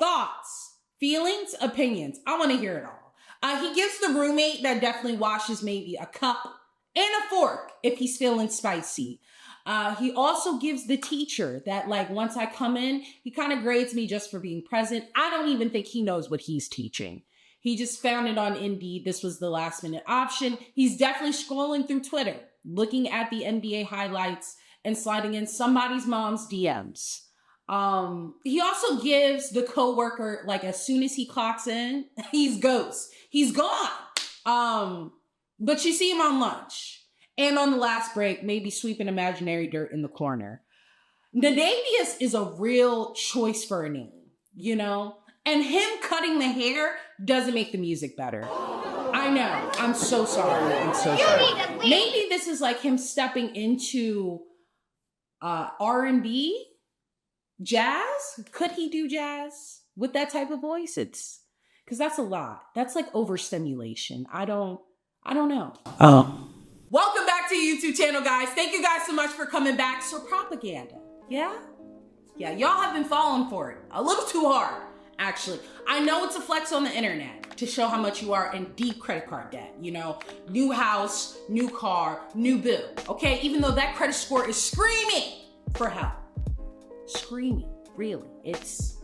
thoughts, feelings, opinions. I want to hear it all. He gives the roommate that definitely washes maybe a cup and a fork if he's feeling spicy. He also gives the teacher that, like, once I come in, he kind of grades me just for being present. I don't even think he knows what he's teaching. He just found it on Indeed. This was the last minute option. He's definitely scrolling through Twitter, looking at the NBA highlights and sliding in somebody's mom's DMs. He also gives the coworker, like, as soon as he clocks in, he's ghost. He's gone. But you see him on lunch and on the last break, maybe sweeping imaginary dirt in the corner. Nadavius is a real choice for a name, you know? And him cutting the hair doesn't make the music better. I know. I'm so sorry. I'm so sorry. Maybe this is like him stepping into R&B, jazz. Could he do jazz with that type of voice? It's because that's a lot. That's like overstimulation. I don't know. Welcome back to the YouTube channel, guys. Thank you guys so much for coming back. So Propoganda, yeah, y'all have been falling for it a little too hard. Actually, I know it's a flex on the internet to show how much you are in deep credit card debt. You know, new house, new car, new boo. Okay, even though that credit score is screaming for help. Screaming, really. It's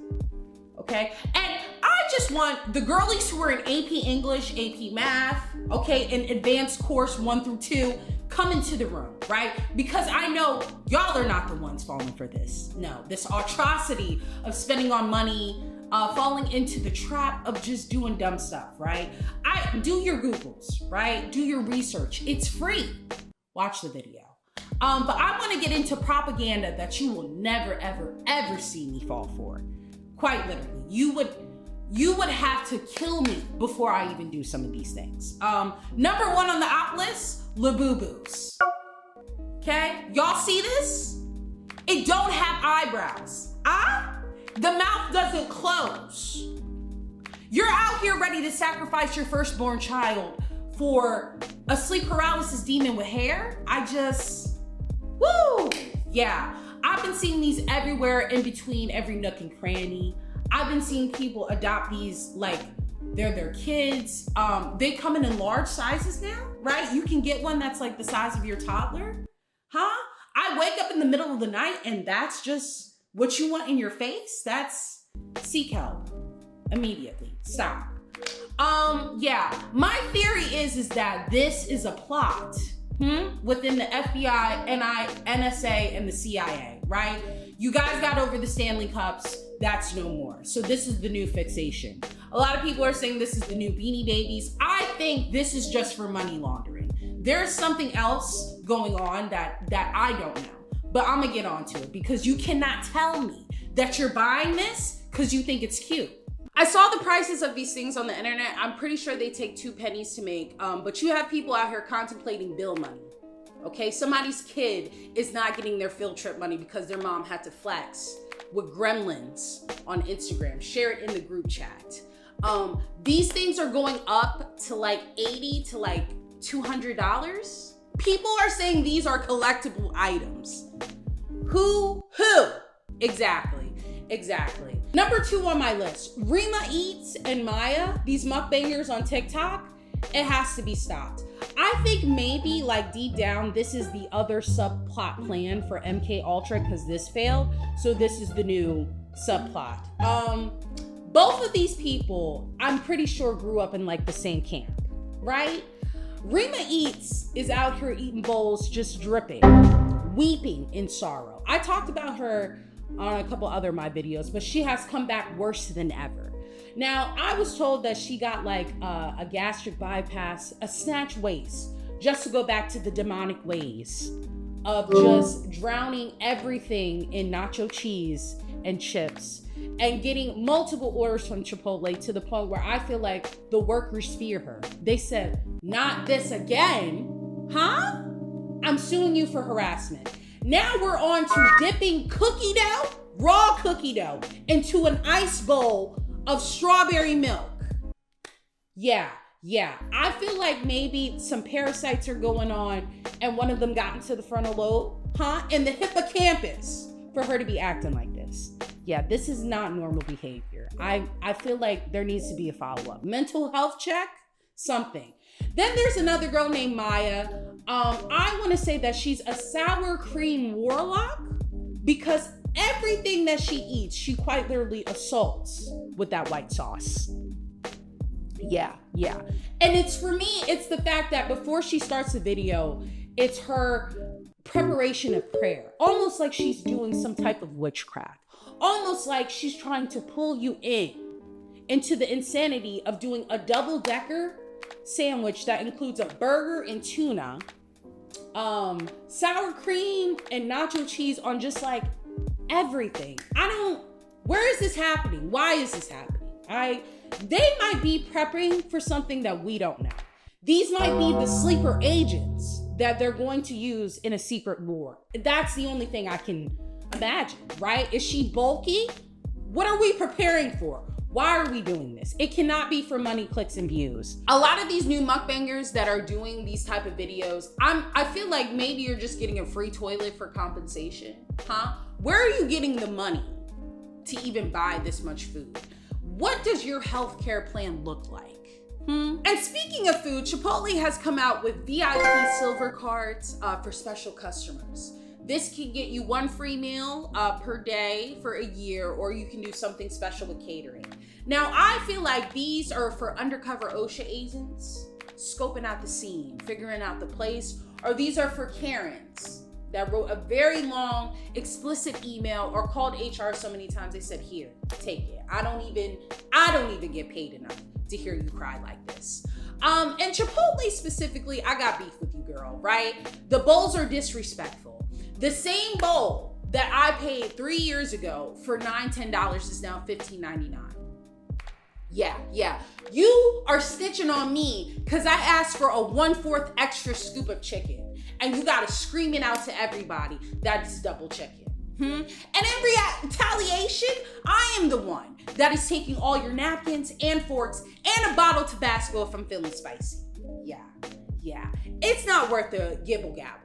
okay. And I just want the girlies who are in AP English, AP Math, okay, in advanced course 1 through 2, come into the room, right? Because I know y'all are not the ones falling for this. No, this atrocity of spending on money, falling into the trap of just doing dumb stuff, right? Do your Googles, right? Do your research. It's free. Watch the video. But I want to get into propaganda that you will never, ever, ever see me fall for. Quite literally. You would have to kill me before I even do some of these things. Number 1 on the op list, Labubu's. Okay? Y'all see this? It don't have eyebrows. The mouth doesn't close. You're out here ready to sacrifice your firstborn child for a sleep paralysis demon with hair? Woo! Yeah, I've been seeing these everywhere in between every nook and cranny. I've been seeing people adopt these like they're their kids. They come in large sizes now, right? You can get one that's like the size of your toddler. Huh? I wake up in the middle of the night and that's just what you want in your face? That's seek help immediately. Stop. Yeah, my theory is that this is a plot within the FBI, NSA, and the CIA, right? You guys got over the Stanley Cups. That's no more. So this is the new fixation. A lot of people are saying this is the new Beanie Babies. I think this is just for money laundering. There's something else going on that I don't know. But I'm gonna get onto it because you cannot tell me that you're buying this because you think it's cute. I saw the prices of these things on the internet. I'm pretty sure they take 2 pennies to make, but you have people out here contemplating bill money. Okay, somebody's kid is not getting their field trip money because their mom had to flex with gremlins on Instagram, share it in the group chat. These things are going up to like $80 to like $200. People are saying these are collectible items. Who? Exactly. Number 2 on my list, Rima Eats and Maya, these mukbangers on TikTok, it has to be stopped. I think maybe like deep down, this is the other subplot plan for MK Ultra because this failed. So this is the new subplot. Both of these people, I'm pretty sure grew up in like the same camp, right? Rima Eats is out here eating bowls, just dripping, weeping in sorrow. I talked about her on a couple other of my videos, but she has come back worse than ever. Now, I was told that she got like a gastric bypass, a snatch waist, just to go back to the demonic ways of just drowning everything in nacho cheese and chips and getting multiple orders from Chipotle to the point where I feel like the workers fear her. They said, not this again, huh? I'm suing you for harassment. Now we're on to dipping cookie dough, raw cookie dough, into an ice bowl of strawberry milk. Yeah. I feel like maybe some parasites are going on and one of them got into the frontal lobe, huh? And the hippocampus for her to be acting like this. Yeah, this is not normal behavior. I feel like there needs to be a follow-up. Mental health check, something. Then there's another girl named Maya. I want to say that she's a sour cream warlock because everything that she eats, she quite literally assaults with that white sauce. Yeah. And it's, for me, it's the fact that before she starts the video, it's her preparation of prayer. Almost like she's doing some type of witchcraft. Almost like she's trying to pull you into the insanity of doing a double-decker sandwich that includes a burger and tuna, sour cream and nacho cheese on just like everything. Where is this happening? Why is this happening? They might be prepping for something that we don't know. These might be the sleeper agents that they're going to use in a secret war. That's the only thing I can imagine, right? Is she bulky? What are we preparing for? Why are we doing this? It cannot be for money, clicks, and views. A lot of these new mukbangers that are doing these type of videos, I feel like maybe you're just getting a free toilet for compensation, huh? Where are you getting the money to even buy this much food? What does your healthcare plan look like? And speaking of food, Chipotle has come out with VIP silver cards for special customers. This can get you one free meal per day for a year, or you can do something special with catering. Now, I feel like these are for undercover OSHA agents, scoping out the scene, figuring out the place, or these are for Karens that wrote a very long, explicit email or called HR so many times they said, here, take it. I don't even get paid enough to hear you cry like this. And Chipotle specifically, I got beef with you, girl, right? The bowls are disrespectful. The same bowl that I paid 3 years ago for $9-10 is now $15.99. Yeah. You are snitching on me because I asked for a 1/4 extra scoop of chicken, and you gotta scream it out to everybody that it's double chicken. And in retaliation, I am the one that is taking all your napkins and forks and a bottle of Tabasco if I'm feeling spicy. Yeah. It's not worth the gibble gabble.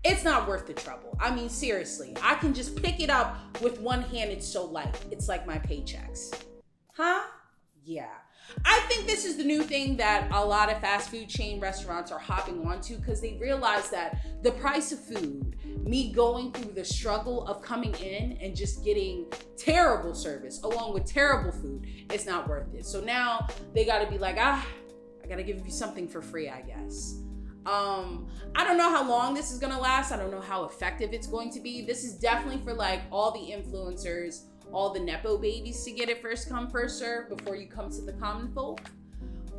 It's not worth the trouble. I mean, seriously, I can just pick it up with one hand. It's so light. It's like my paychecks. Huh? Yeah. I think this is the new thing that a lot of fast food chain restaurants are hopping onto because they realize that the price of food, me going through the struggle of coming in and just getting terrible service along with terrible food, is not worth it. So now they got to be like, I got to give you something for free, I guess. I don't know how long this is gonna last. I don't know how effective it's going to be. This is definitely for like all the influencers, all the Nepo babies to get it first come, first serve before you come to the common folk.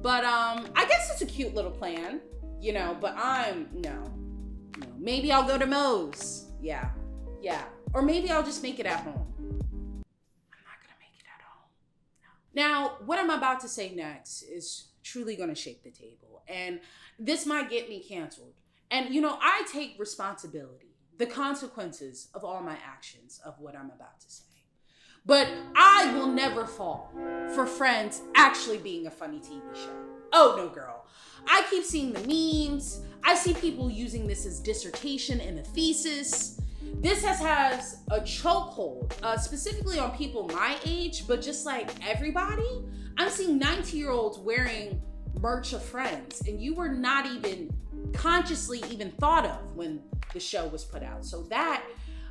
But I guess it's a cute little plan, but no. Maybe I'll go to Moe's. Yeah. Or maybe I'll just make it at home. I'm not gonna make it at home. No. Now, what I'm about to say next is truly gonna shake the table. And this might get me canceled. And, I take responsibility, the consequences of all my actions of what I'm about to say. But I will never fall for Friends actually being a funny TV show. Oh, no, girl. I keep seeing the memes. I see people using this as dissertation and a thesis. This has a chokehold, specifically on people my age, but just like everybody. I'm seeing 90-year-olds wearing merch of Friends, and you were not even consciously even thought of when the show was put out.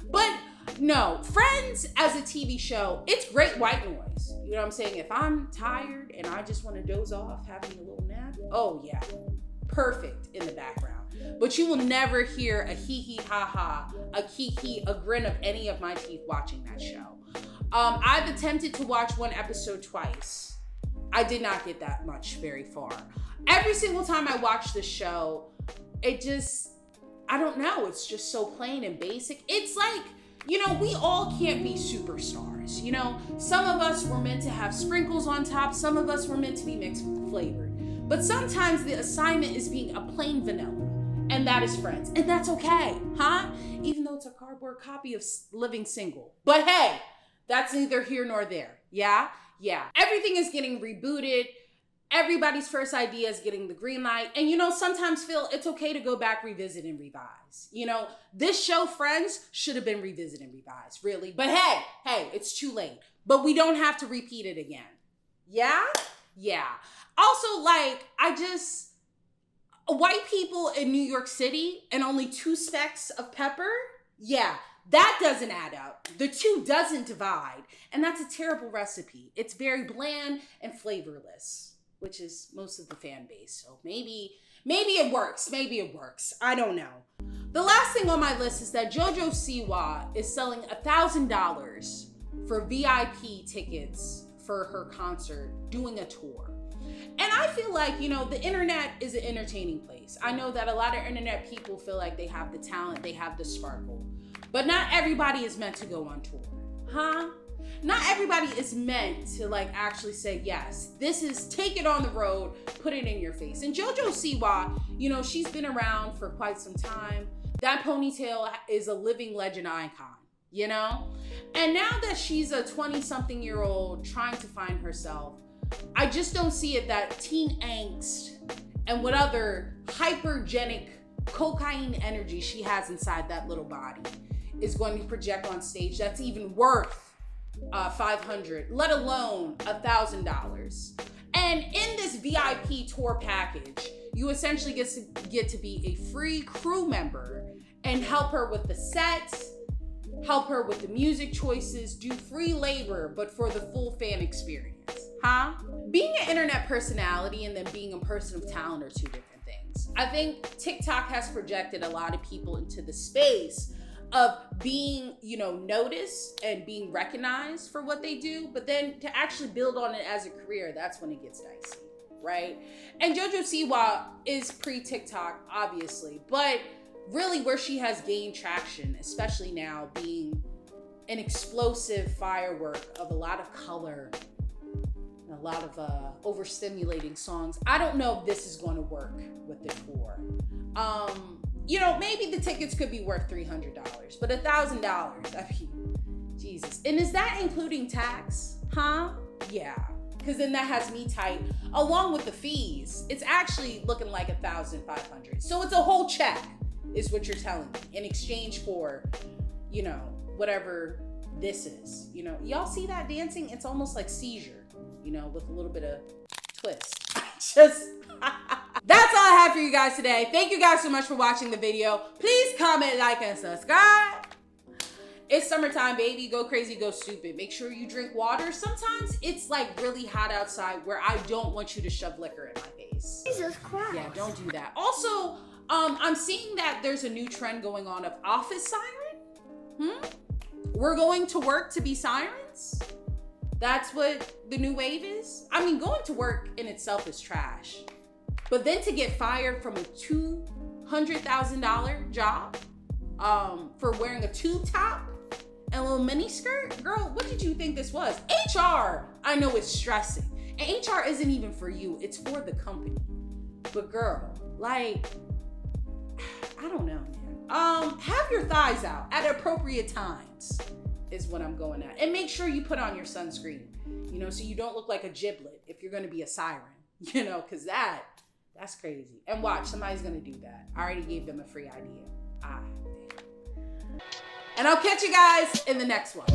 But no, Friends as a TV show, it's great white noise. You know what I'm saying? If I'm tired and I just want to doze off, having a little nap, oh yeah, perfect in the background. But you will never hear a hee hee ha ha, a kiki, a grin of any of my teeth watching that show. I've attempted to watch one episode twice. I did not get that much very far. Every single time I watch the show, I don't know, it's just so plain and basic. It's like, we all can't be superstars. Some of us were meant to have sprinkles on top. Some of us were meant to be mixed flavored. But sometimes the assignment is being a plain vanilla. And that is Friends. And that's okay, huh? Even though it's a cardboard copy of Living Single. But hey, that's neither here nor there. Yeah. Everything is getting rebooted. everybody's first idea is getting the green light. And, you know, sometimes feel it's okay to go back, revisit, and revise. You know, this show, Friends, should have been revisited and revised, really. But hey, it's too late. But we don't have to repeat it again. Yeah? Yeah. Also, like, white people in New York City and only 2 specks of pepper? Yeah, that doesn't add up. The 2 doesn't divide. And that's a terrible recipe. It's very bland and flavorless, which is most of the fan base. So maybe it works. Maybe it works. I don't know. The last thing on my list is that JoJo Siwa is selling $1,000 for VIP tickets for her concert, doing a tour. And I feel like, you know, the internet is an entertaining place. I know that a lot of internet people feel like they have the talent, they have the sparkle. But not everybody is meant to go on tour. Huh? Not everybody is meant to like actually say, yes, this is, take it on the road, put it in your face. And JoJo Siwa, you know, she's been around for quite some time. That ponytail is a living legend icon, you know? And now that she's a 20-something-year-old trying to find herself, I just don't see it that teen angst and what other hypergenic cocaine energy she has inside that little body is going to project on stage that's even worth $500, let alone $1,000. And in this VIP tour package, you essentially get to be a free crew member and help her with the sets, help her with the music choices, do free labor, but for the full fan experience. Huh? Being an internet personality and then being a person of talent are 2 different things. I think TikTok has projected a lot of people into the space of being, you know, noticed and being recognized for what they do, but then to actually build on it as a career, that's when it gets dicey, right? And JoJo Siwa is pre-TikTok, obviously, but really where she has gained traction, especially now being an explosive firework of a lot of color, a lot of overstimulating songs. I don't know if this is going to work with the tour. You know, maybe the tickets could be worth $300, but $1,000, I mean, Jesus. And is that including tax? Huh? Yeah, because then that has me tight. Along with the fees, it's actually looking like $1,500. So it's a whole check, is what you're telling me, in exchange for, you know, whatever this is. You know, y'all see that dancing? It's almost like Seizure, you know, with a little bit of twist. That's all I have for you guys today. Thank you guys so much for watching the video. Please comment, like, and subscribe. It's summertime, baby. Go crazy, go stupid. Make sure you drink water. Sometimes it's like really hot outside where I don't want you to shove liquor in my face. Jesus Christ. Yeah, don't do that. Also, I'm seeing that there's a new trend going on of office siren. We're going to work to be sirens? That's what the new wave is? I mean, going to work in itself is trash. But then to get fired from a $200,000 job for wearing a tube top and a little mini skirt? Girl, what did you think this was? HR, I know it's stressing. And HR isn't even for you, it's for the company. But girl, like, I don't know, man. Have your thighs out at appropriate times is what I'm going at. And make sure you put on your sunscreen, you know, so you don't look like a giblet if you're gonna be a siren, you know, because that's crazy. And watch, somebody's gonna do that. I already gave them a free idea. And I'll catch you guys in the next one.